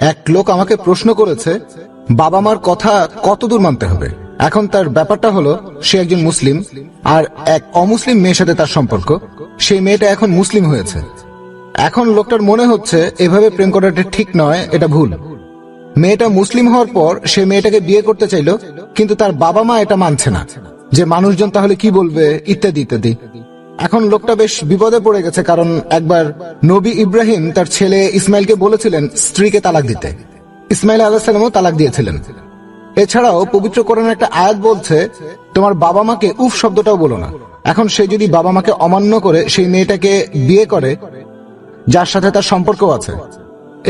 এক লোক আমাকে প্রশ্ন করেছে বাবা মার কথা কতদূর মানতে হবে। এখন তার ব্যাপারটা হলো সে একজন মুসলিম আর এক অমুসলিম মেয়ের সাথে তার সম্পর্ক। সেই মেয়েটা এখন মুসলিম হয়েছে। এখন লোকটার মনে হচ্ছে এভাবে প্রেম করাটা ঠিক নয়, এটা ভুল। মেয়েটা মুসলিম হওয়ার পর সে মেয়েটাকে বিয়ে করতে চাইলো, কিন্তু তার বাবা মা এটা মানছে না, যে মানুষজন তাহলে কি বলবে ইত্যাদি ইত্যাদি। এখন লোকটা বেশ বিপদে পড়ে গেছে, কারণ একবার নবী ইব্রাহিম তার ছেলে ইসমাইলকে বলেছিলেন স্ত্রীকে তালাক দিতে। ইসমাইল আলাইহিস সালামও তালাক দিয়েছিলেন। এছাড়াও পবিত্র কোরআনের একটা আয়াত বলছে তোমার বাবা মাকে উফ শব্দটাও বলো না। এখন সে যদি বাবা মাকে অমান্য করে সেই মেয়েটাকে বিয়ে করে যার সাথে তার সম্পর্ক আছে,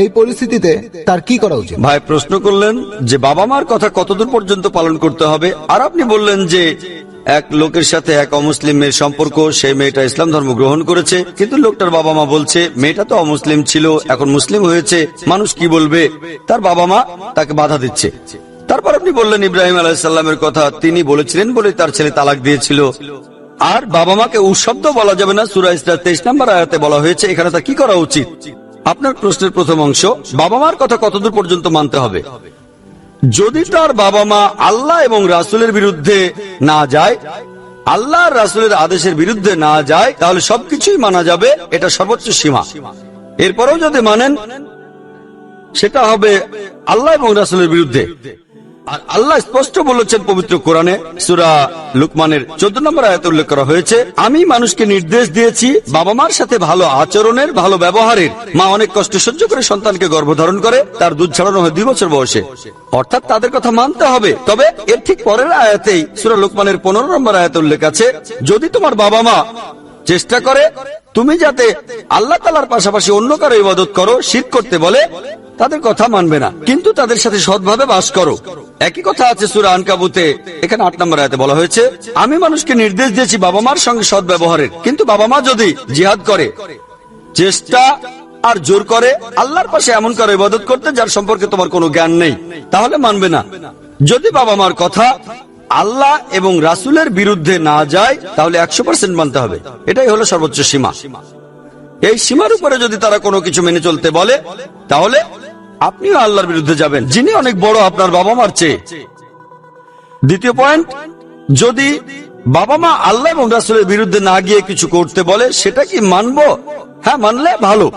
এই পরিস্থিতিতে তার কি করা উচিত? ভাই প্রশ্ন করলেন যে বাবা মার কথা কতদূর পর্যন্ত পালন করতে হবে, আর আপনি বললেন যে এক লোকের সাথে এক অমুসলিম মেয়ের সম্পর্ক, সেই মেয়েটা ইসলাম ধর্ম গ্রহণ করেছে, কিন্তু লোকটার বাবা মা বলছে মেয়েটা তো অমুসলিম ছিল, এখন মুসলিম হয়েছে, মানুষ কি বলবে, তার বাবা মা তাকে বাধা দিচ্ছে। তারপর আপনি বললেন ইব্রাহিম আলাইহিস সালামের কথা, তিনি বলেছিলেন বলে তার ছেলে তালাক দিয়েছিল। আর বাবা মাকে উশব্দ বলা যাবে না, সূরা ইসরার 23 নম্বর আয়াতে বলা হয়েছে। এখানে তার কি করা উচিত? আপনার প্রশ্নের প্রথম অংশ, বাবা মার কথা কতদূর পর্যন্ত মানতে হবে। যদি তার বাবা মা আল্লাহ এবং রাসূলের বিরুদ্ধে না যায়, আল্লাহ আর রাসূলের আদেশের বিরুদ্ধে না যায়, তাহলে সবকিছুই মানা যাবে, এটা সর্বোচ্চ সীমা। এরপরেও যদি মানেন সেটা হবে আল্লাহ এবং রাসূলের বিরুদ্ধে। আর আল্লাহ স্পষ্ট বলেছেন পবিত্র কোরআনে, সূরা লুকমানের 14 নম্বর আয়াতে উল্লেখ করা হয়েছে, আমি মানুষকে নির্দেশ দিয়েছি বাবা মার সাথে ভালো আচরণের, ভালো ব্যবহারের। মা অনেক কষ্ট সহ্য করে সন্তানকে গর্ভধারণ করে, তার দুধ ছাড়ানো হয় 2 বছর বয়সে, অর্থাৎ তাদের কথা মানতে হবে। তবে এর ঠিক পরের আয়াতেই সূরা লুকমানের 15 নম্বর আয়াতে উল্লেখ আছে, যদি তোমার বাবা মা চেষ্টা করে তুমি যাতে আল্লাহ তাআলার পাশাপাশি অন্য কারো ইবাদত করো, শিরক করতে বলে, তাদের কথা মানবে না, কিন্তু তাদের সাথে সৎভাবে বাস করো। একই কথা আছে সূরা আনকাবুতে, এখানে 8 নম্বর আয়াতে বলা হয়েছে, আমি মানুষকে নির্দেশ দিয়েছি বাবা মার সঙ্গে সৎ ব্যবহারের, কিন্তু বাবা মা যদি জিহাদ করে, চেষ্টা আর জোর করে আল্লাহর পাশে এমন কারো ইবাদত করতে যার সম্পর্কে তোমার কোনো জ্ঞান নেই, তাহলে মানবে না। যদি বাবা মার কথা আল্লাহ এবং রাসূলের বিরুদ্ধে না যায়, তাহলে 100% মানতে হবে। এটাই হলো সর্বোচ্চ সীমা। এই সীমার উপরে যদি তারা কোনো কিছু মেনে চলতে বলে, তাহলে আপনিও আল্লাহর বিরুদ্ধে যাবেন, যিনি অনেক বড় আপনার বাবা মার চেয়ে। দ্বিতীয় পয়েন্ট, যদি বাবা মা আল্লাহ এবং রাসূলের বিরুদ্ধে না গিয়ে কিছু করতে বলে, সেটা কি মানবো? হ্যাঁ, মানলে ভালো।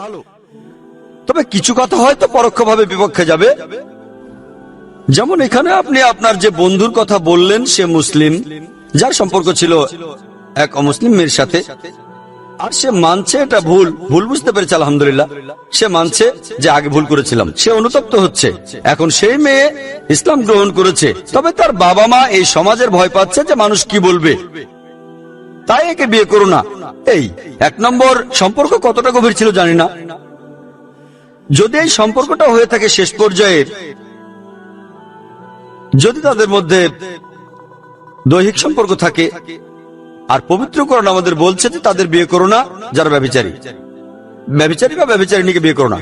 তবে কিছু কথা হয়তো পরোক্ষভাবে বিপক্ষে যাবে। যেমন এখানে আপনি আপনার যে বন্ধুর কথা বললেন, সে মুসলিম, যার সম্পর্ক ছিল এক অমুসলিম মেয়ের সাথে, আর সে মানছে এটা ভুল, ভুল বুঝতে পেরেছে, আলহামদুলিল্লাহ। সে মানছে যে আগে ভুল করেছিলাম, সে অনুতপ্ত হচ্ছে। এখন সেই মেয়ে ইসলাম গ্রহণ করেছে, তবে তার বাবা মা এই সমাজের ভয় পাচ্ছে যে মানুষ কি বলবে, তাই একে বিয়ে করো না। এই 1 নম্বর, সম্পর্ক কতটা গভীর ছিল জানি না। যদি এই সম্পর্কটা হয়ে থাকে শেষ পর্যায়ের, যদি তাদের মধ্যে দৈহিক সম্পর্ক থাকে, আর পবিত্র কোরআন আমাদের বলছে যে তাদের বিয়ে করো না যারা ব্যভিচারী বা ব্যভিচারিণীকে বিয়ে করো না,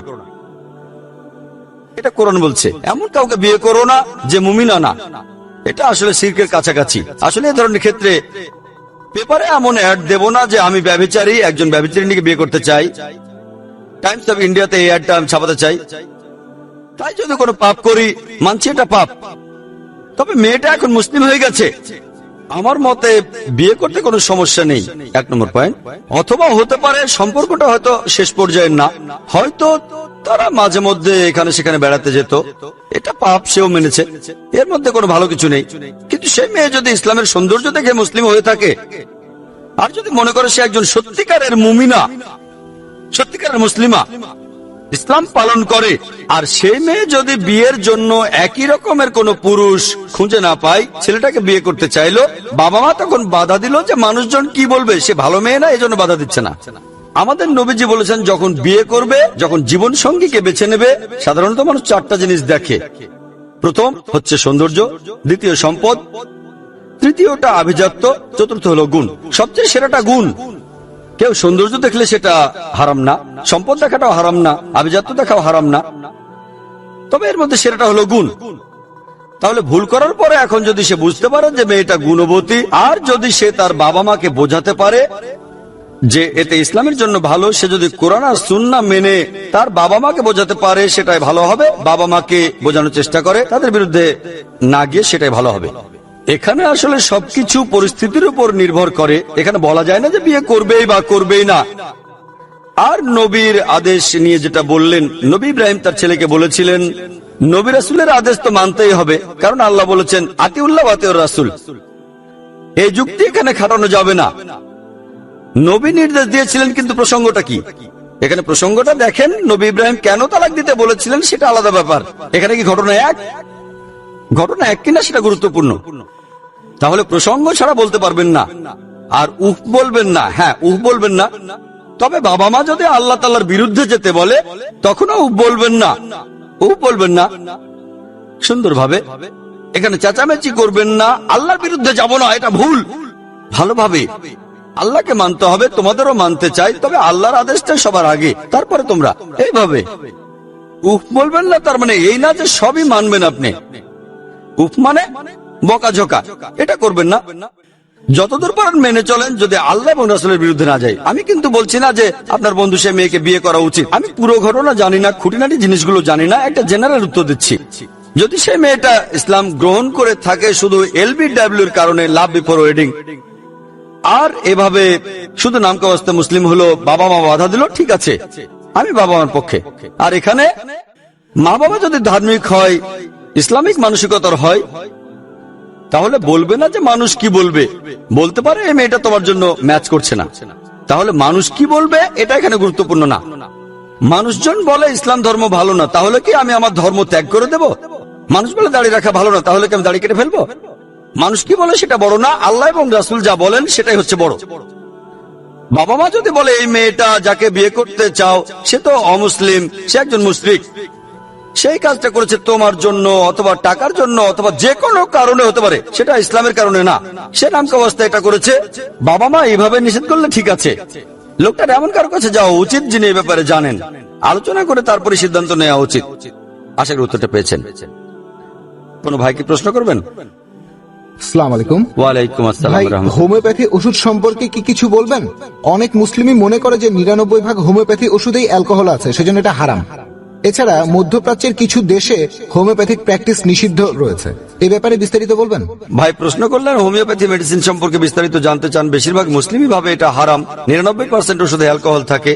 এটা কোরআন বলছে। এমন কাউকে বিয়ে করো না যে মুমিনা না, এটা আসলে শিরকের কাছাকাছি। আসলে এই ধরনের ক্ষেত্রে পেপারে এমন অ্যাড দেব না যে আমি ব্যভিচারী, একজন ব্যভিচারিণীকে বিয়ে করতে চাই, টাইমস অফ ইন্ডিয়াতে এই অ্যাডটা আমি ছাপাতে চাই। তাই যদি কোনো পাপ করি, মানছি এটা পাপ, তবে মেয়েটা এখন মুসলিম হয়ে গেছে, আমার মতে বিয়ে করতে কোনো সমস্যা নেই। 1 নম্বর পয়েন্ট। অথবা হতে পারে সম্পর্কটা হয়তো শেষ পর্যায়ের না, হয়তো তারা মাঝে মধ্যে এখানে সেখানে বেড়াতে যেত, এটা পাপ, সেও মেনেছে, এর মধ্যে কোনো ভালো কিছু নেই। কিন্তু সেই মেয়ে যদি ইসলামের সৌন্দর্য দেখে মুসলিম হয়ে থাকে, আর যদি মনে করে সে একজন সত্যিকারের মুমিনা, সত্যিকারের মুসলিমা, ইসলাম পালন করে, আর সেই মেয়ে যদি বিয়ের জন্য একই রকমের কোন পুরুষ খুঁজে না পায়, ছেলেটাকে বিয়ে করতে চাইলো, বাবা মা তখন বাধা দিল যে মানুষজন কি বলবে, সে ভালো মেয়ে না, এজন্য বাধা দিচ্ছে না। আমাদের নবীজি বলেছেন যখন বিয়ে করবে, যখন জীবন সঙ্গীকে বেছে নেবে, সাধারণত মানুষ 4টা জিনিস দেখে। প্রথম হচ্ছে সৌন্দর্য, দ্বিতীয় সম্পদ, তৃতীয়টা আভিজাত্য, চতুর্থ হলো গুণ। সবচেয়ে সেরাটা গুণ। কেউ সৌন্দর্য দেখলে সেটা হারাম না, সম্পদ দেখাটাও হারাম না, আভিজাত্য দেখাও হারাম না, তবে এর মধ্যে সেরাটা হলো গুণ। তাহলে ভুল করার পরে এখন যদি সে বুঝতে পারে যে মেয়েটা গুণবতী, আর যদি সে তার বাবা মাকে বোঝাতে পারে যে এতে ইসলামের জন্য ভালো, সে যদি কোরআন আর সুন্নাহ মেনে তার বাবা মাকে বোঝাতে পারে সেটাই ভালো হবে, বাবা মাকে বোঝানোর চেষ্টা করে তাদের বিরুদ্ধে না গিয়ে সেটাই ভালো হবে। এখানে আসলে সবকিছু পরিস্থিতির উপর নির্ভর করে। এখানে বলা যায় না যে বিয়ে করবেই বা করবেই না। আর নবীর আদেশ নিয়ে যেটা বললেন, নবী ইব্রাহিম তার ছেলেকে বলেছিলেন নবী রাসূলের আদেশ তো মানতেই হবে, কারণ আল্লাহ বলেছেন আতিউল্লাহ ওয়া আতিউর রাসূল। এই যুক্তি এখানে খাটানো যাবে না। নবী নির্দেশ দিয়েছিলেন, কিন্তু প্রসঙ্গটা কি? এখানে প্রসঙ্গটা দেখেন, নবী ইব্রাহিম কেন তালাক দিতে বলেছিলেন সেটা আলাদা ব্যাপার। এখানে কি ঘটনা এক কিনা সেটা গুরুত্বপূর্ণ। তাহলে প্রসঙ্গ ছাড়া বলতে পারবেন না, আর উফ বলবেন না। হ্যাঁ, উফ বলবেন না, তবে বাবা মা যদি আল্লাহ তাআলার বিরুদ্ধে যেতে বলে তখনও উফ বলবেন না। উফ বলবেন না সুন্দরভাবে। এখানে চেঁচামেচি করবেন না, আল্লাহর বিরুদ্ধে যাব না, এটা ভুল। ভালোভাবে আল্লাহকে মানতে হবে, তোমাদেরও মানতে চাই, তবে আল্লাহর আদেশটা সবার আগে, তারপরে তোমরা। এইভাবে উফ বলবেন না, তার মানে এই না যে সবই মানবেন আপনি। উফ মানে বকাঝকা, এটা করবেন না। যতদূর পারেন মেনে চলেন, যদি আল্লাহ এবং রাসূলের বিরুদ্ধে না যায়। আমি কিন্তু বলছি না যে আপনার বন্ধু সে মেয়েকে বিয়ে করা উচিত। আমি পুরো ঘটনা জানি না, খুঁটিনাটি জিনিসগুলো জানি না, একটা জেনারেল উত্তর দিচ্ছি। যদি সে মেয়েটা ইসলাম গ্রহণ করে থাকে শুধু LBW-র কারণে, লাভ বিফোর ওয়েডিং, আর এভাবে শুধু নামকা অবস্থা মুসলিম হলো, বাবা মা বাধা দিল, ঠিক আছে, আমি বাবা মার পক্ষে। আর এখানে মা বাবা যদি ধার্মিক হয়, ইসলামিক মানসিকতার হয়, তাহলে বলবে না যে মানুষ কি বলবে। বলতে পারে এই মেয়েটা তোমার জন্য ম্যাচ করছে না। তাহলে মানুষ কি বলবে এটা এখানে গুরুত্বপূর্ণ না। মানুষজন বলে ইসলাম ধর্ম ভালো না, তাহলে কি আমি আমার ধর্ম ত্যাগ করে দেব? মানুষ বলে দাড়ি রাখা ভালো না, তাহলে কি আমি দাড়ি কেটে ফেলবো? মানুষ কি বলে সেটা বড় না, আল্লাহ এবং রাসূল যা বলেন সেটাই হচ্ছে বড়। বাবা মা যদি বলে এই মেয়েটা যাকে বিয়ে করতে চাও সে তো অমুসলিম, সে একজন মুশরিক, সেই কাজটা করেছে তোমার জন্য অথবা টাকার জন্য অথবা যে কোনো কারণে হতে পারে, সেটা ইসলামের কারণে না, সে নামকা অবস্থায় এটা করেছে, বাবা মা এইভাবে নিষেধ করলে ঠিক আছে। লোকটার এমন কারো কাছে যাওয়া উচিত যিনি এই ব্যাপারে জানেন, আলোচনা করে তারপরে সিদ্ধান্ত নেওয়া উচিত। আশা করি উত্তরটা পেয়েছেন। কোনো ভাই কি প্রশ্ন করবেন? আসসালামু আলাইকুম। ওয়ালাইকুম আসসালাম ভাই, ওয়া রাহমাতুল্লাহ। হোমিওপ্যাথি ওষুধ সম্পর্কে কি কিছু বলবেন? অনেক মুসলিমই মনে করে যে 99% হোমিওপ্যাথি ওষুধেই অ্যালকোহল আছে, সেজন্য এটা হারাম। এছাড়া মধ্যপ্রাচ্যের কিছু দেশে হোমিওপ্যাথিক প্র্যাকটিস নিষিদ্ধ রয়েছে, এ ব্যাপারে বিস্তারিত বলবেন? ভাই প্রশ্ন করলেন হোমিওপ্যাথি মেডিসিন সম্পর্কে বিস্তারিত জানতে চান। বেশিরভাগ মুসলিমই ভাবে এটা হারাম, 99% ওষুধে অ্যালকোহল থাকে।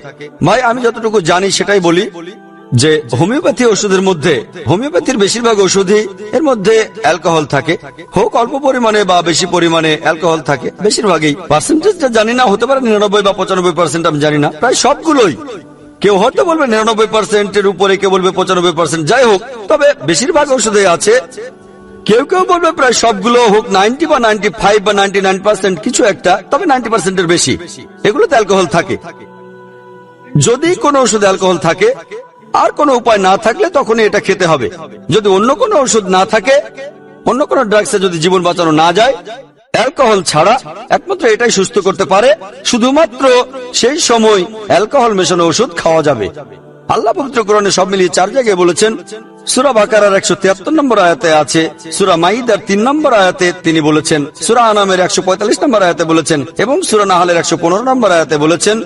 ভাই আমি যতটুকু জানি সেটাই বলি, যে হোমিওপ্যাথি ওষুধের মধ্যে, হোমিওপ্যাথির বেশিরভাগ ওষুধই এর মধ্যে অ্যালকোহল থাকে, হোক অল্প পরিমাণে বা বেশি পরিমাণে অ্যালকোহল থাকে। বেশিরভাগই, পার্সেন্টেজটা জানি না, হতে পারে 99 বা 95%, আমি জানি না। প্রায় সবগুলোই, কেউ হয়তো বলবে 99%-এর উপরে, কেউ বলবে 95%, যাই হোক, তবে বেশিরভাগ ওষুধে আছে। কেউ কেউ বলবে প্রায় সবগুলো, হোক 90 বা 95 বা 99% কিছু একটা, তবে 90%-এর বেশি এগুলোতে অ্যালকোহল থাকে। যদি কোনো ওষুধে অ্যালকোহল থাকে আর কোনো উপায় না থাকলে তখনই এটা খেতে হবে। যদি অন্য কোনো ওষুধ না থাকে, অন্য কোনো ড্রাগসে যদি জীবন বাঁচানো না যায়, অ্যালকোহল ছাড়া একমাত্র এটাই সুস্থ করতে পারে, শুধুমাত্র সেই সময় অ্যালকোহল মেশানো ওষুধ খাওয়া যাবে। আল্লাহ পবিত্র কোরআনে সব মিলিয়ে 4 জায়গায় বলেছেন। সূরা বাকারার 173 নম্বর আয়াতে আছে, সূরা মাইদার 3 নম্বর আয়াতে তিনি বলেছেন, সূরা আনামের 145 নম্বর আয়াতে বলেছেন, এবং সূরা নাহলের 115 নম্বর আয়াতে বলেছেন,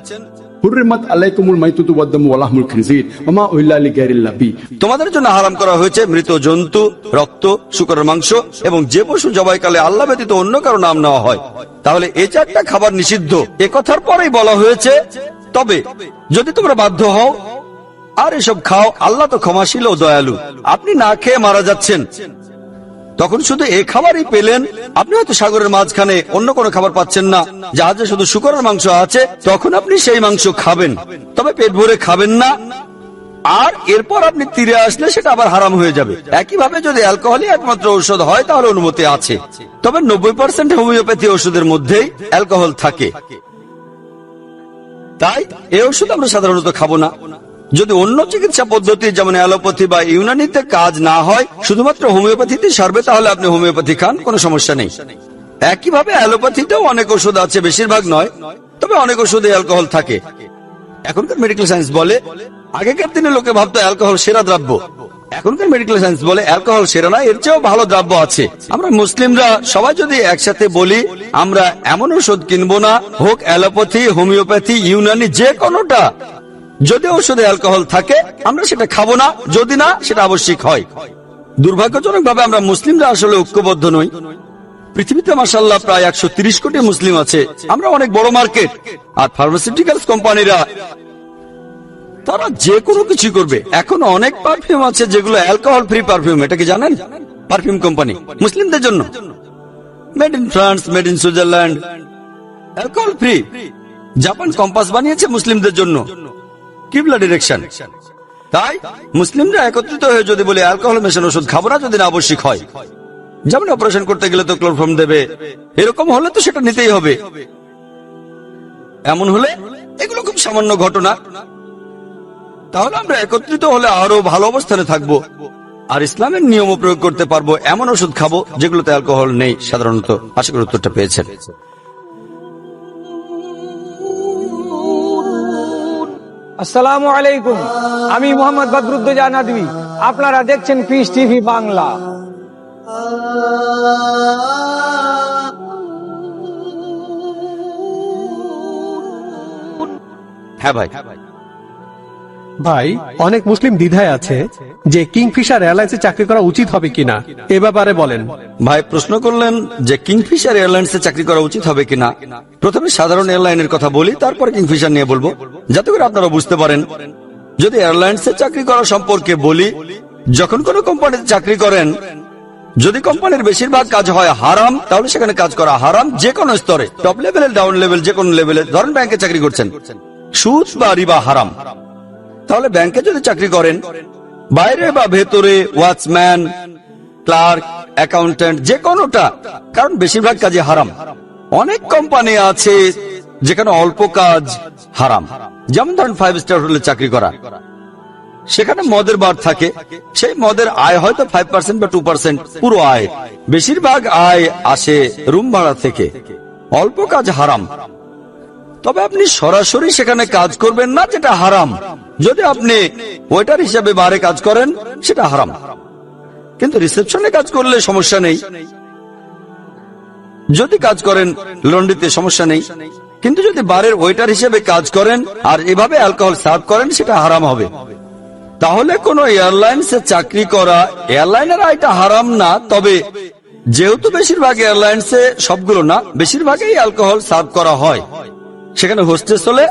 হুররিমাত আলাইকুমুল মাইতুতু ওয়াদ-দামু ওয়া লাহমুল খিনজির ওয়া মা উহিল্লা লিগাইরিল্লাহ বি। তোমাদের জন্য হারাম করা হয়েছে মৃত জন্তু, রক্ত, শূকরের মাংস এবং যে পশু জবাইকালে আল্লাহ ব্যতীত অন্য কারো নাম নেওয়া হয়। তাহলে এই 4টা খাবার নিষিদ্ধ, এ কথার পরেই বলা হয়েছে, তবে যদি তোমরা বাধ্য হও আর এসব খাও, আল্লাহ তো ক্ষমাশীল ও দয়ালু। আপনি না খেয়ে মারা যাচ্ছেন, তখন শুধু এই খাবারই পেলেন। আপনি হয়তো সাগরের মাঝখানে অন্য কোনো খাবার পাচ্ছেন না, জাহাজে শুধু শূকরের মাংস আছে, তখন আপনি সেই মাংস খাবেন, তবে পেট ভরে খাবেন না। আর এরপর আপনি তীরে আসলে সেটা আবার হারাম হয়ে যাবে। একইভাবে যদি অ্যালকোহলই একমাত্র ঔষধ হয় তাহলে অনুমতি আছে, তবে 90% হোমিওপ্যাথি ওষুধের মধ্যেই অ্যালকোহল থাকে। তাই এই ওষুধ আমরা সাধারণত খাবো না। যদি অন্য চিকিৎসা পদ্ধতি যেমন অ্যালোপ্যাথি বা ইউনানিতে কাজ না হয়, শুধুমাত্র হোমিওপ্যাথিতে সারবে, তাহলে আপনি হোমিওপ্যাথি খান, কোনো সমস্যা নেই। একইভাবে অ্যালোপ্যাথিতেও অনেক ওষুধ আছে, বেশিরভাগ নয়, তবে অনেক ওষুধে অ্যালকোহল থাকে। এখনকার মেডিকেল সায়েন্স বলে, আগেকার দিনে লোকে ভাবতো অ্যালকোহল সেরা দ্রব্য, এখনকার মেডিকেল সায়েন্স বলে অ্যালকোহল সেরা না, এর চেয়েও ভালো দ্রব্য আছে। আমরা মুসলিমরা সবাই যদি একসাথে বলি আমরা এমন ওষুধ কিনবো না, হোক অ্যালোপ্যাথি, হোমিওপ্যাথি, ইউনানি, যে কোনোটা, যদি ওষুধে অ্যালকোহল থাকে আমরা সেটা খাবো না, যদি না সেটা আবশ্যিক হয়। দুর্ভাগ্যজনক ভাবে আমরা মুসলিমরা আসলে ঐক্যবদ্ধ নই। পৃথিবীতে মাশাআল্লাহ প্রায় 130 কোটি মুসলিম আছে, আমরা অনেক বড় মার্কেট। আর ফার্মাসিউটিক্যালস কোম্পানিরা তারা যে কোনো কিছু করবে। এখন অনেক পারফিউম আছে যেগুলো অ্যালকোহল ফ্রি পারফিউম, এটা কি জানেন? পারফিউম কোম্পানি মুসলিমদের জন্য, made in France, made in Switzerland, alcohol free. Japan compass বানিয়েছে মুসলিমদের জন্য, কিবলা ডিরেকশন। তাই মুসলিমরা একত্রিত হয়ে যদি বলে অ্যালকোহল মেশানো ওষুধ খাবো না যদি না আবশ্যিক হয়, যেমন অপারেশন করতে গেলে তো ক্লোরোফর্ম দেবে, এরকম হলে তো সেটা নিতেই হবে। এমন হলে এগুলো খুব সামান্য ঘটনা, তাহলে আমরা একত্রিত হলে আরো ভালো অবস্থানে থাকবো আর ইসলামের নিয়ম প্রয়োগ করতে পারবো। এমন ওষুধ খাবো যেগুলোতে অ্যালকোহল নেই সাধারণত। আশা করি উত্তরটা পেয়েছেন। আসসালামু আলাইকুম, আমি মোহাম্মদ বদরুদ্দোজা নদভী, আপনারা দেখছেন পিস টিভি বাংলা। হ্যাঁ ভাই, ভাই, অনেক মুসলিম দ্বিধায় আছে যে কিংফিশার এয়ারলাইন্সে চাকরি করা উচিত হবে কিনা, এ ব্যাপারে বলেন। ভাই প্রশ্ন করলেন যে কিংফিশার এয়ারলাইন্সে চাকরি করা উচিত হবে কিনা। প্রথমে সাধারণ এয়ারলাইনের কথা বলি, তারপর কিংফিশার নিয়ে বলবো, যাতে করে আপনারা বুঝতে পারেন। যদি এয়ারলাইন্সে চাকরি করা সম্পর্কে বলি, যখন কোনো কোম্পানিতে চাকরি করেন, যদি কোম্পানির বেশিরভাগ কাজ হয় হারাম, তাহলে সেখানে কাজ করা হারাম যে কোনো স্তরে, টপ লেভেলে, ডাউন লেভেল, যে কোনো লেভেলে। ধরেন ব্যাংকে চাকরি করছেন, সুদ বা রিবা হারাম, তাহলে ব্যাংকে যদি চাকরি করেন, বাইরে বা ভেতরে, ওয়াচম্যান, ক্লার্ক, অ্যাকাউন্ট্যান্ট, যে কোনোটা, কারণ বেশিরভাগ কাজই হারাম। অনেক কোম্পানি আছে যেখানে অল্প কাজ হারাম, যেমন ধরেন 5 স্টার হোটেলে চাকরি করা, সেখানে মদের বার থাকে, সেই মদের আয় হয়তো 5% বা 2% পুরো আয়, বেশিরভাগ আয় আসে রুম ভাড়া থেকে। অল্প কাজ হারাম, তবে আপনি সরাসরি সেখানে কাজ করবেন না, যেটা হারাম। যদি আপনি ওয়েটার হিসাবে বারে কাজ করেন সেটা হারাম, কিন্তু রিসেপশনে কাজ করলে সমস্যা নেই। যদি কাজ করেন লন্ড্রিতে সমস্যা নেই, কিন্তু যদি বারের ওয়েটার হিসেবে কাজ করেন আর এভাবে অ্যালকোহল সার্ভ করেন সেটা হারাম হবে। তাহলে কোন এয়ারলাইন্সে চাকরি করা, এয়ারলাইনের আয়টা হারাম না, তবে যেহেতু বেশিরভাগ এয়ারলাইন্সে, সবগুলো না, বেশিরভাগই অ্যালকোহল সার্ভ করা হয়, সেখানে হোস্টেস হলে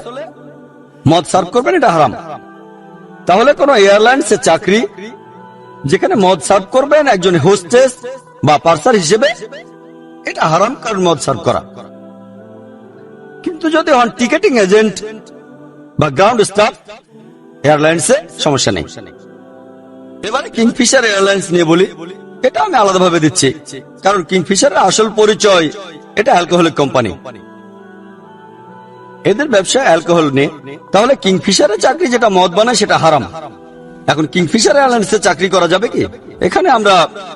মদ সার্ভ করবেন, এটা হারাম। তাহলে কোন এয়ারলাইন্সে চাকরি যেখানে মদ সার্ভ করবেন একজন হোস্টেস বা পার্সার হিসেবে, এটা হারাম, কারণ মদ সার্ভ করা। কিন্তু যদি হন টিকেটিং এজেন্ট বা গ্রাউন্ড স্টাফ এয়ারলাইন্সে, সমস্যা নেই। এবারে কিংফিশার এয়ারলাইন্স নিয়ে বলি, এটা আমি আলাদাভাবে দিচ্ছি, কারণ কিংফিশারের আসল পরিচয় এটা অ্যালকোহলিক কোম্পানি, এদের ব্যবসা অ্যালকোহল নিয়ে। তাহলে কিংফিশারের চাকরি যেটা মদ বানায় সেটা হারাম। এখন কিংফিশার এয়ারলাইন্সে চাকরি করা যাবে কি? এখানে আমরা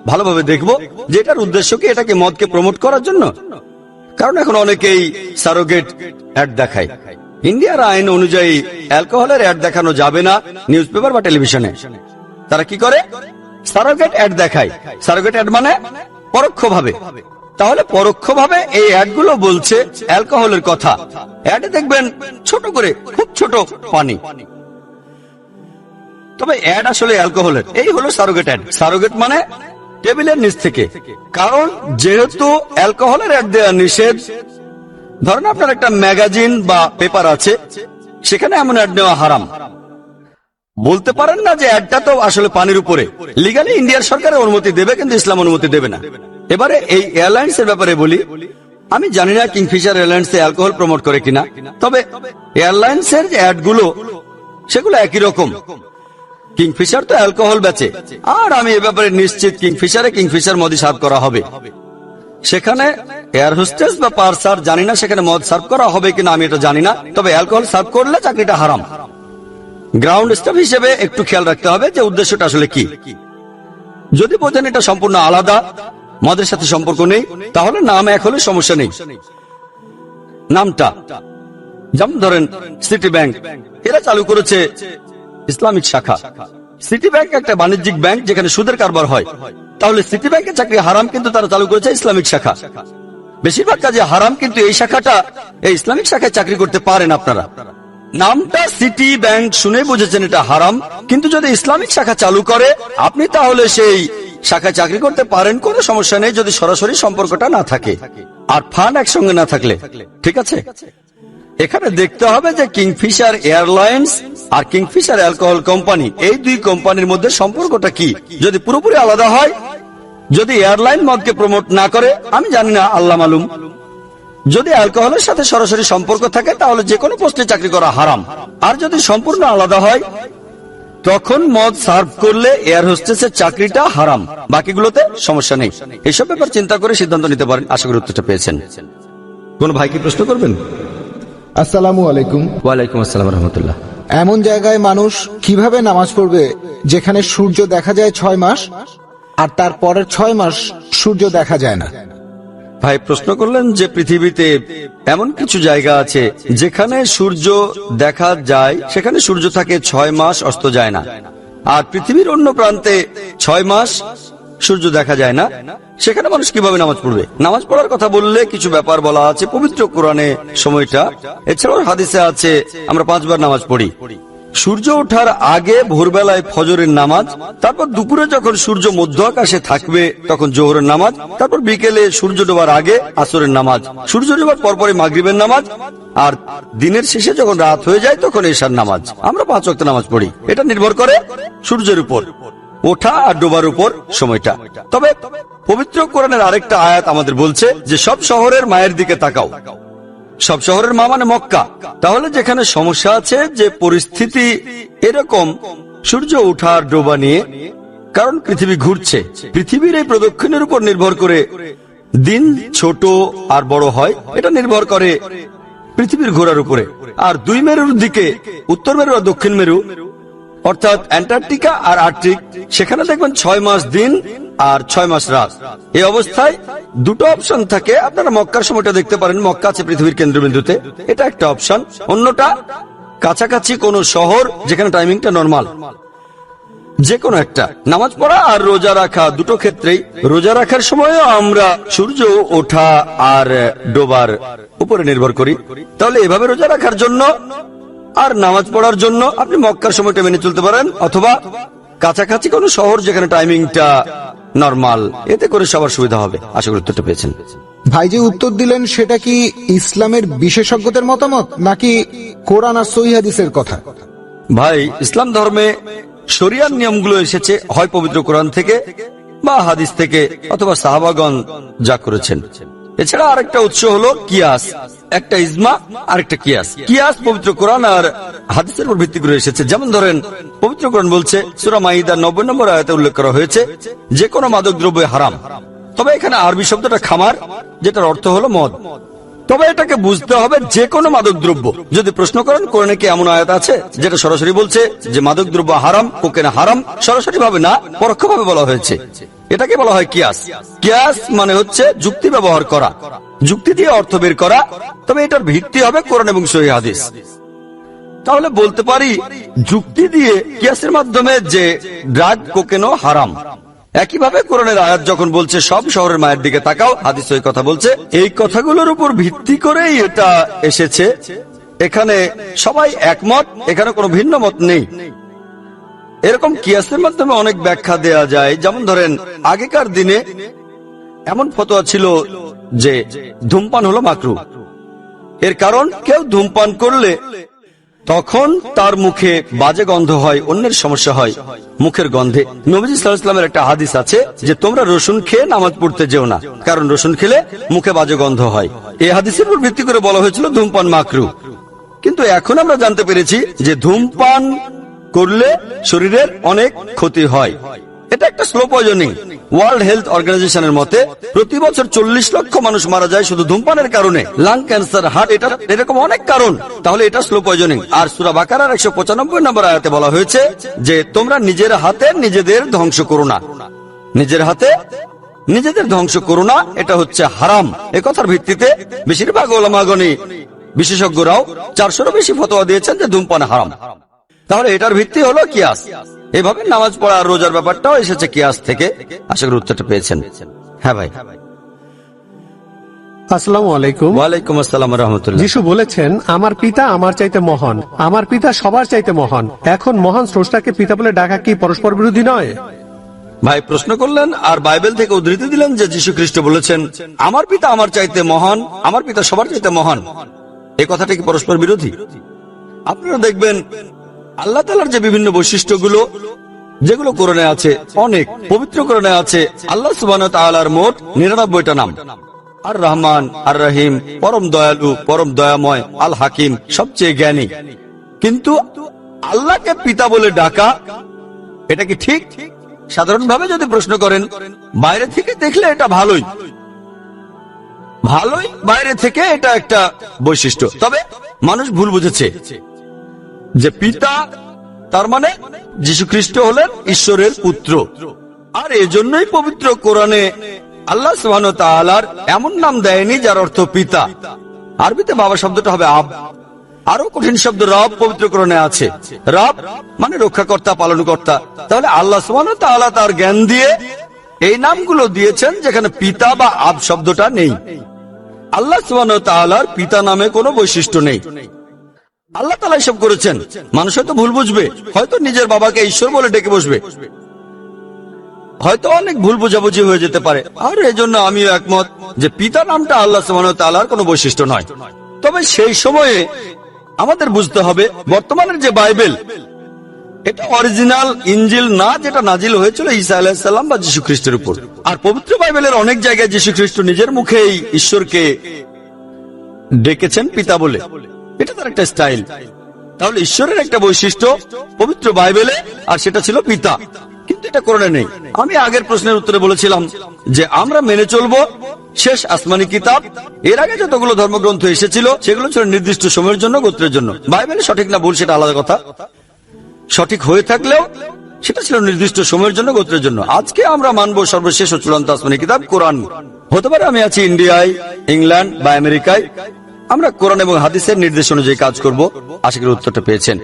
ভালোভাবে দেখব যে এটার উদ্দেশ্য কি, এটাকে মদকে প্রমোট করার জন্য। কারণ এখন অনেকেই সারোগেট অ্যাড দেখায়। ইন্ডিয়ার আইন অনুযায়ী অ্যালকোহলের অ্যাড দেখানো যাবে না নিউজ পেপার বা টেলিভিশনে। তারা কি করে? সারোগেট অ্যাড দেখায়। সারোগেট অ্যাড মানে পরোক্ষভাবে। তাহলে পরোক্ষভাবে এই অ্যাডগুলো বলছে অ্যালকোহলের কথা। অ্যাডে দেখবেন ছোট করে, খুব ছোট পানি, তবে অ্যাড আসলে অ্যালকোহলের। এই হলো সারোগেট অ্যাড। সারোগেট মানে টেবিলের নিচ থেকে। কারণ যেহেতু অ্যালকোহলের অ্যাড দেওয়া নিষেধ, ধরেন আপনার একটা ম্যাগাজিন বা পেপার আছে, সেখানে এমন অ্যাড নেওয়া হারাম। বলতে পারেন না যে অ্যাডটা তো আসলে পানির উপরে। লিগালি ইন্ডিয়ার সরকারের অনুমতি দেবে, কিন্তু ইসলাম অনুমতি দেবে না। এবারে এই এয়ারলাইন্স এর ব্যাপারে বলি, আমি জানি না কিংফিশার এয়ারলাইন্সে অ্যালকোহল প্রমোট করে কিনা, তবে এয়ারলাইন্স এর যে অ্যাডগুলো সেগুলো একই রকম। কিংফিশার তো অ্যালকোহল বেচে, আর আমি এ ব্যাপারে নিশ্চিত কিংফিশার মদই সার্ভ করা হবে। সেখানে এয়ার হোস্টেস বা পার্সার, জানি না সেখানে মদ সার্ভ করা হবে কিনা, আমি এটা জানি না, তবে অ্যালকোহল সার্ভ করলে চাকরিটা হারাম। গ্রাউন্ড স্টাফ হিসেবে একটু খেয়াল রাখতে হবে যে উদ্দেশ্যটা আসলে কি। যদি বোঝেন এটা সম্পূর্ণ আলাদা, মদের সাথে সম্পর্ক নেই, তাহলে নাম এক হলে সমস্যা নেই। নামটা, যেমন ধরেন সিটি ব্যাংক, এরা চালু করেছে ইসলামিক শাখা, সিটি ব্যাংক একটা বাণিজ্যিক ব্যাংক যেখানে সুদের কারবার হয়, তাহলে সিটি ব্যাংকে চাকরি হারাম, কিন্তু তারা চালু করেছে ইসলামিক শাখা। বেশিরভাগ কাজে হারাম, কিন্তু এই শাখাটা, এই ইসলামিক শাখায় চাকরি করতে পারেন আপনারা। নামটা সিটি ব্যাংক শুনে বুঝেছেন এটা হারাম, কিন্তু যদি ইসলামিক শাখা চালু করে আপনি, তাহলে সেই শাখায় চাকরি করতে পারেন, কোনো সমস্যা নেই, যদি সরাসরি সম্পর্কটা না থাকে আর ফান্ড একসঙ্গে না থাকলে। ঠিক আছে, এখানে দেখতে হবে যে কিংফিশার এয়ারলাইন্স আর কিংফিশার অ্যালকোহল কোম্পানি, এই দুই কোম্পানির মধ্যে সম্পর্কটা কি। যদি পুরোপুরি আলাদা হয়, যদি এয়ারলাইন মদকে প্রমোট না করে, আমি জানি না, আল্লাহ মালুম। যদি অ্যালকোহলের সাথে সরাসরি সম্পর্ক থাকে, তাহলে যে কোনো পোস্টে চাকরি করা হারাম। আর যদি সম্পূর্ণ আলাদা হয়, তখন মদ সার্ভ করলে এয়ার হোস্টেসের চাকরিটা হারাম, বাকিগুলোতে সমস্যা নেই। এইসব ব্যাপার চিন্তা করে সিদ্ধান্ত নিতে পারেন। আশা করি উত্তরটা পেয়েছেন। কোন ভাই কি প্রশ্ন করবেন? আসসালামু আলাইকুম। ওয়ালাইকুম আসসালাম রহমতুল্লাহ। এমন জায়গায় মানুষ কিভাবে নামাজ পড়বে যেখানে সূর্য দেখা যায় 6 মাস আর তার পরের 6 মাস সূর্য দেখা যায় না? ভাই প্রশ্ন করলেন যে পৃথিবীতে এমন কিছু জায়গা আছে যেখানে সূর্য দেখা যায়, সেখানে সূর্য থাকে 6 মাস, অস্ত যায় না। আর পৃথিবীর অন্য প্রান্তে 6 মাস সূর্য দেখা যায় না, সেখানে মানুষ কিভাবে নামাজ পড়বে? নামাজ পড়ার কথা বললে কিছু ব্যাপার বলা আছে পবিত্র কোরআনে সময়টা, এছাড়াও হাদিসে আছে আমরা 5 বার নামাজ পড়ি। সূর্য ওঠার আগে ভোরবেলায় ফজরের নামাজ, তারপর দুপুরে যখন সূর্য মধ্য আকাশে থাকবে তখন জোহরের নামাজ, তারপর বিকেলে সূর্য ডোবার আগে আসরের নামাজ, সূর্য ডোবার পরপরই মাগরিবের নামাজ, আর দিনের শেষে যখন রাত হয়ে যায় তখন এশার নামাজ। আমরা 5 ওয়াক্ত নামাজ পড়ি। এটা নির্ভর করে সূর্যের উপর, ওঠা আর ডোবার উপর সময়টা। তবে পবিত্র কোরআনের আরেকটা আয়াত আমাদের বলছে যে সব শহরের মায়ের দিকে তাকাও। সব শহরের মা মানে মক্কা। তাহলে যেখানে সমস্যা আছে, যে পরিস্থিতি এরকম সূর্য ওঠার ডোবা নিয়ে, কারণ পৃথিবী ঘুরছে, পৃথিবীর এই প্রদক্ষিণের উপর নির্ভর করে দিন ছোট আর বড় হয়। এটা নির্ভর করে পৃথিবীর ঘোরার উপরে। আর 2 মেরুর দিকে, উত্তর মেরু আর দক্ষিণ মেরু, অর্থাৎ অ্যান্টার্কটিকা আর আর্কটিক, সেখানে দেখবেন 6 মাস দিন আর 6 মাস রাত। এই অবস্থায় দুটো অপশন থাকে। আপনারা মক্কার সময়টা দেখতে পারেন, মক্কা আছে পৃথিবীর কেন্দ্রবিন্দুতে, এটা একটা অপশন। অন্যটা কাছাকাছি কোনো শহর যেখানে টাইমিংটা নরমাল। যে কোনো একটা নামাজ পড়া আর রোজা রাখা, দুটো ক্ষেত্রেই রোজা রাখার সময়ও আমরা সূর্য ওঠা আর ডোবার উপরে নির্ভর করি। তাহলে এভাবে রোজা রাখার জন্য আর নামাজ পড়ার জন্য আপনি মক্কার সময়টা মেনে চলতে পারেন, অথবা কাছাকাছি কোনো শহর যেখানে টাইমিংটা নরমাল, এতে করে সবার সুবিধা হবে। আশা করি উত্তরটা পেয়েছেন। ভাই যে উত্তর দিলেন সেটা কি ইসলামের বিশেষজ্ঞদের মতামত নাকি কোরআন আর সহিহ হাদিসের কথা? ভাই, ইসলাম ধর্মে শরিয়ার নিয়মগুলো এসেছে হয় পবিত্র কোরআন থেকে বা হাদিস থেকে, অথবা সাহাবাগণ যা করেছেন। এছাড়া আরেকটা উৎস হলো কিয়াস, একটা ইজমা আর একটা কিয়াস। কিয়াস পবিত্র কোরআন আর হাদিসের উপর ভিত্তি করে এসেছে। যেমন ধরেন, পবিত্র কোরআন বলছে, সূরা মাইদার 90 নম্বর আয়াতে উল্লেখ করা হয়েছে যে কোনো মাদক দ্রব্য হারাম। তবে এখানে আরবি শব্দটা খামার, যেটার অর্থ হলো মদ। তবে এটাকে বুঝতে হবে যে কোনো মাদক দ্রব্য। যদি প্রশ্ন করেন কোরআনে কি এমন আয়াত আছে যেটা সরাসরি বলছে যে মাদক দ্রব্য হারাম, কোকেন হারাম, সরাসরি ভাবে না, পরোক্ষভাবে বলা হয়েছে। এটাকে বলা হয় কিয়াস। কিয়াস মানে হচ্ছে যুক্তি ব্যবহার করা, যুক্তি দিয়ে অর্থ বের করা। তবে এটার ভিত্তি হবে কোরআন এবং সহিহ হাদিস। তাহলে বলতে পারি যুক্তি দিয়ে কিয়াসের মাধ্যমে যে ড্রাগ, কোকেনও হারাম। একইভাবে কোরআনের আয়াত যখন বলছে সব শহরের মায়ের দিকে তাকাও, হাদিস ওই কথা বলছে। এই কথাগুলোর উপর ভিত্তি করেই এটা এসেছে। এখানে সবাই একমত, এখানে কোনো ভিন্ন মত নেই। এরকম কিয়াসের মাধ্যমে অনেক ব্যাখ্যা দেয়া যায়। যেমন ধরেন, আগেকার দিনে এমন ফতোয়া ছিল যে ধূমপান হলো মাকরুহ। এর কারণ কেউ ধূমপান করলে তখন তার মুখে বাজে গন্ধ হয়, অন্যের সমস্যা হয় মুখের গন্ধে। নবীজি সাল্লাল্লাহু আলাইহি ওয়াসাল্লামের একটা হাদিস আছে যে তোমরা রসুন খেয়ে নামাজ পড়তে যেও না, কারণ রসুন খেলে মুখে বাজে গন্ধ হয়। এই হাদিসের উপর ভিত্তি করে বলা হয়েছিল ধূমপান মাকরুহ। কিন্তু এখন আমরা জানতে পেরেছি যে ধূমপান করলে শরীরের অনেক ক্ষতি হয়। এটা একটা স্লো পয়জনিং। ওয়ার্ল্ড হেলথ অর্গানাইজেশনের মতে প্রতি বছর 40 লক্ষ মানুষ মারা যায় শুধু ধূমপানের কারণে। লাং ক্যান্সার, হার্ট, এটা এরকম অনেক কারণ। তাহলে এটা স্লো পয়জনিং। আর সূরা বাকারার 195 নম্বর আয়াতে বলা হয়েছে যে তোমরা নিজের হাতে নিজেদের ধ্বংস করো না, নিজের হাতে নিজেদের ধ্বংস করো না, এটা হচ্ছে হারাম। এ কথার ভিত্তিতে বেশিরভাগ উলামাগণই, বিশেষজ্ঞরাও 400-রও বেশি ফতোয়া দিয়েছেন যে ধূমপান হারাম। তাহলে এটার ভিত্তি হলো কিয়াস। এভাবে নামাজ পড়া আর রোজার ব্যাপারটাও এসেছে কিয়াস থেকে। আশা করি উত্তরটা পেয়েছেন। হ্যাঁ ভাই। আসসালামু আলাইকুম। ওয়ালাইকুম আসসালাম রহমতুল্লাহ। যিশু বলেছেন, আমার পিতা আমার চাইতে মহান, আমার পিতা সবার চাইতে মহান। এখন মহান স্রষ্টাকে পিতা বলে ডাকা কি পরস্পর বিরোধী নয়? ভাই প্রশ্ন করলেন আর বাইবেল থেকে উদ্ধৃতি দিলেন যে যীশু খ্রিস্ট বলেছেন আমার পিতা আমার চাইতে মহান, আমার পিতা সবার চাইতে মহান। এই কথাটা কি পরস্পর বিরোধী? আপনারা দেখবেন আল্লাহ তাআলার যে বিভিন্ন বৈশিষ্ট্যগুলো যেগুলো কোরআনে আছে, অনেক পবিত্র কোরআনে আছে। আল্লাহ সুবহানাহু ওয়া তাআলার মোট 99টা নাম। আর রহমান, আর রহিম, পরম দয়ালু, পরম দয়াময়, আল হাকিম, সবচেয়ে জ্ঞানী। কিন্তু আল্লাহকে পিতা বলে ডাকা এটা কি ঠিক? সাধারণভাবে যদি প্রশ্ন করেন, বাইরে থেকে দেখলে এটা ভালোই, বাইরে থেকে এটা একটা বৈশিষ্ট্য। তবে মানুষ ভুল বুঝেছে যে পিতা তার মানে যীশু খ্রিস্ট হলেন ঈশ্বরের পুত্র। আর এজন্যই পবিত্র কোরআনে আল্লাহ সুবহানাহু ওয়া তাআলার এমন নাম দেয়নি যার অর্থ পিতা। আরবিতে বাবা শব্দটা হবে আব। আরো কঠিন শব্দ রব পবিত্র কোরআনে আছে। রব মানে রক্ষাকর্তা, পালনকর্তা। তাহলে আল্লাহ সুবহানাহু ওয়া তাআলা তার জ্ঞান দিয়ে এই নামগুলো দিয়েছেন যেখানে পিতা বা আব শব্দটা নেই। আল্লাহ সুবহানাহু ওয়া তাআলার পিতা নামে কোনো বৈশিষ্ট্য নেই। আল্লাহ তাআলা এসব করেছেন। মানুষ হয়তো ভুল বুঝবে, হয়তো নিজের বাবাকে ঈশ্বর বলে ডেকে বসবে, হয়তো অনেক ভুল বোঝাবুঝি হয়ে যেতে পারে। আর এজন্য আমিও একমত যে পিতা নামটা আল্লাহ সুবহানাহু ওয়া তাআলার কোনো বৈশিষ্ট্য নয়। তবে সেই সময়ে আমাদের বুঝতে হবে বর্তমানের যে বাইবেল এটা অরিজিনাল ইনজিল না, যেটা নাজিল হয়েছিল ঈসা আলাইহিস সালাম বা যীশু খ্রিস্টের উপর। আর পবিত্র বাইবেলের অনেক জায়গায় যীশু খ্রিস্ট নিজের মুখেই ঈশ্বরকে ডেকেছেন পিতা বলে। এটা তার একটা স্টাইল। তাহলে ঈশ্বরের একটা বৈশিষ্ট্য পবিত্র বাইবেলে, আর সেটা ছিল পিতা, কিন্তু এটা কোরআনে নেই। আমি আগের প্রশ্নের উত্তরে বলেছিলাম যে আমরা মেনে চলবো শেষ আসমানি কিতাব। এর আগে যতগুলো ধর্মগ্রন্থ এসেছিল সেগুলো ছিল নির্দিষ্ট সময়ের জন্য, গোত্রের জন্য। বাইবেলে সঠিক না ভুল সেটা আলাদা কথা, সঠিক হয়ে থাকলেও সেটা ছিল নির্দিষ্ট সময়ের জন্য, গোত্রের জন্য। আজকে আমরা মানবো সর্বশেষ ও চূড়ান্ত আসমানি কিতাব কোরআন। হতে পারে আমি আছি ইন্ডিয়ায়, ইংল্যান্ড বা আমেরিকায়, আমরা কোরআন এবং হাদিসের নির্দেশ অনুযায়ী কাজ করব। আশা করি উত্তরটা পেয়েছেন।